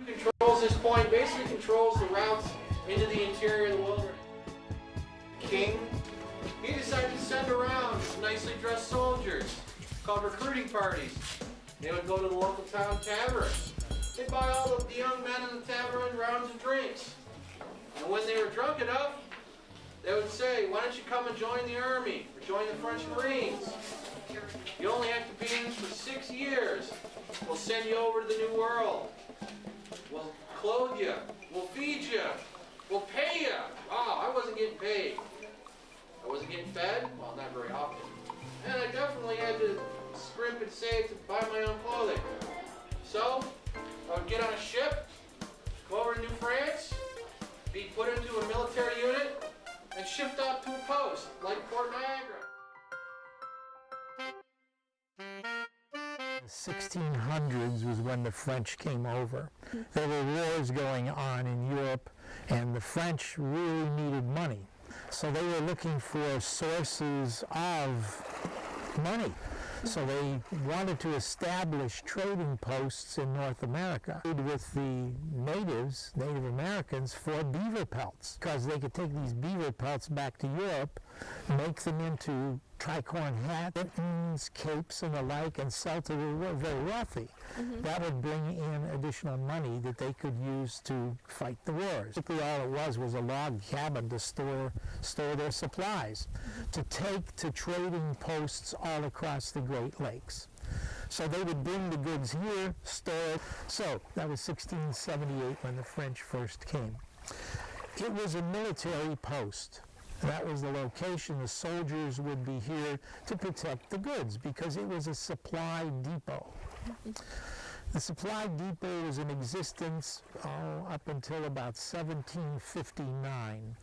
Controls this point, basically controls the routes into the interior of the wilderness. King, he decided to send around nicely dressed soldiers called recruiting parties. They would go to the local town tavern. They'd buy all of the young men in the tavern rounds of drinks. And when they were drunk enough, they would say, why don't you come and join the army or join the French Marines? You only have to be in this for 6 years. We'll send you over to the New World. We'll clothe you. We'll feed you. We'll pay you. Oh, I wasn't getting paid. I wasn't getting fed? Well, not very often. And I definitely had to scrimp and save to buy my own clothing. So, I would get on a ship, go over to New France, be put into a military unit, and shipped off to a post, like Fort Niagara. The 1600s was when the French came over. There were wars going on in Europe, and the French really needed money. So they were looking for sources of money. So they wanted to establish trading posts in North America with the natives, Native Americans, for beaver pelts, because they could take these beaver pelts back to Europe, make them into tricorn hats, mittens, capes, and the like, and sell to the very wealthy. That would bring in additional money that they could use to fight the wars. Basically, all it was a log cabin to store their supplies, to take to trading posts all across the Great Lakes. So they would bring the goods here, store it. So that was 1678 when the French first came. It was a military post. That was the location. The soldiers would be here to protect the goods because it was a supply depot. The supply depot was in existence up until about 1759,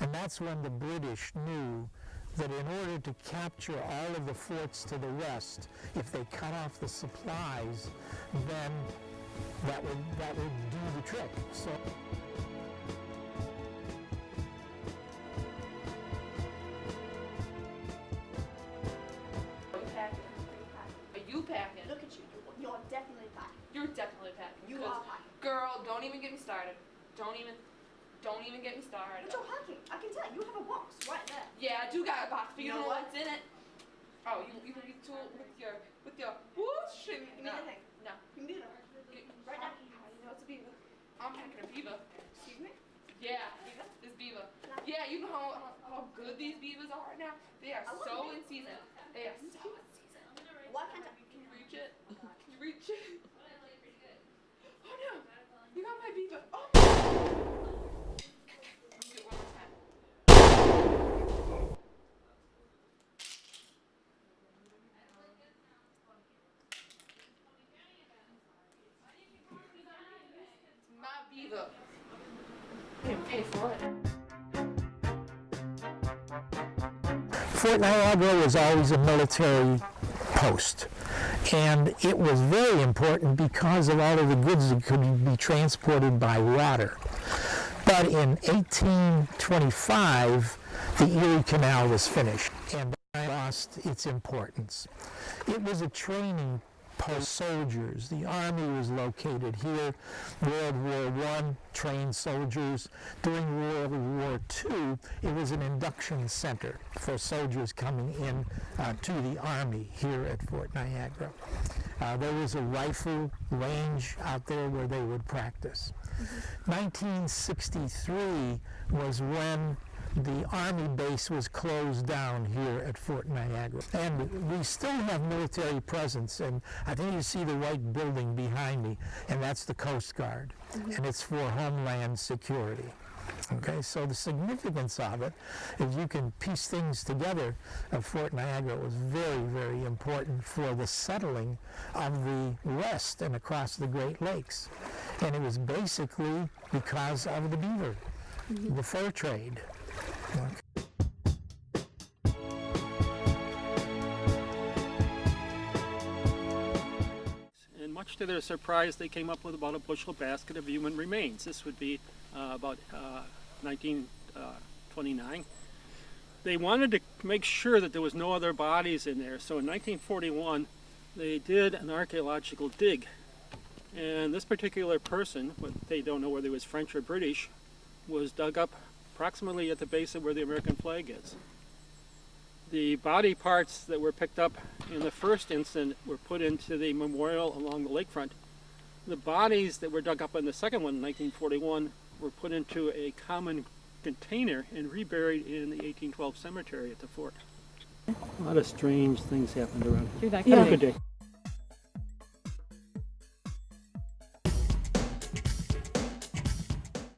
and that's when the British knew that in order to capture all of the forts to the west, if they cut off the supplies, then that would do the trick. So. Packing. Look at you. You're definitely packing. You're definitely packing. You are packing. Girl, don't even get me started. Don't even get me started. But you're packing. I can tell. You have a box right there. Yeah, I do got a box, but you don't know what? what's in it. Oh, you can get to it with your whoosh and Give me the thing. No. Give me the right now. How do you know it's a beaver? I'm packing a beaver. Excuse me? Yeah, this beaver. Yeah, you know how good these beavers are right now? They are so in season. They are so in season. Why can't I? Can you reach it? Can you reach it? Oh no! You got my beaver. Oh! Let me do it one more time. It's my beaver. I didn't pay for it. Fort Niagara was always a military post, and it was very important because of all of the goods that could be transported by water. But in 1825, the Erie Canal was finished, and that lost its importance. It was a training post soldiers. The Army was located here. World War I trained soldiers. During World War II, it was an induction center for soldiers coming in to the Army here at Fort Niagara. There was a rifle range out there where they would practice. 1963 was when the Army base was closed down here at Fort Niagara. And we still have military presence, and I think you see the white building behind me, and that's the Coast Guard, and it's for Homeland Security. Okay, so the significance of it, if you can piece things together, Fort Niagara was very, very important for the settling of the West and across the Great Lakes. And it was basically because of the beaver, the fur trade. And much to their surprise, they came up with about a bushel basket of human remains. This would be about 1929. They wanted to make sure that there was no other bodies in there, so in 1941 they did an archaeological dig And this particular person, what they don't know whether he was French or British, was dug up approximately at the base of where the American flag is. The body parts that were picked up in the first incident were put into the memorial along the lakefront. The bodies that were dug up in the second one in 1941 were put into a common container and reburied in the 1812 cemetery at the fort. A lot of strange things happened around here. Through that Have a guy. good day.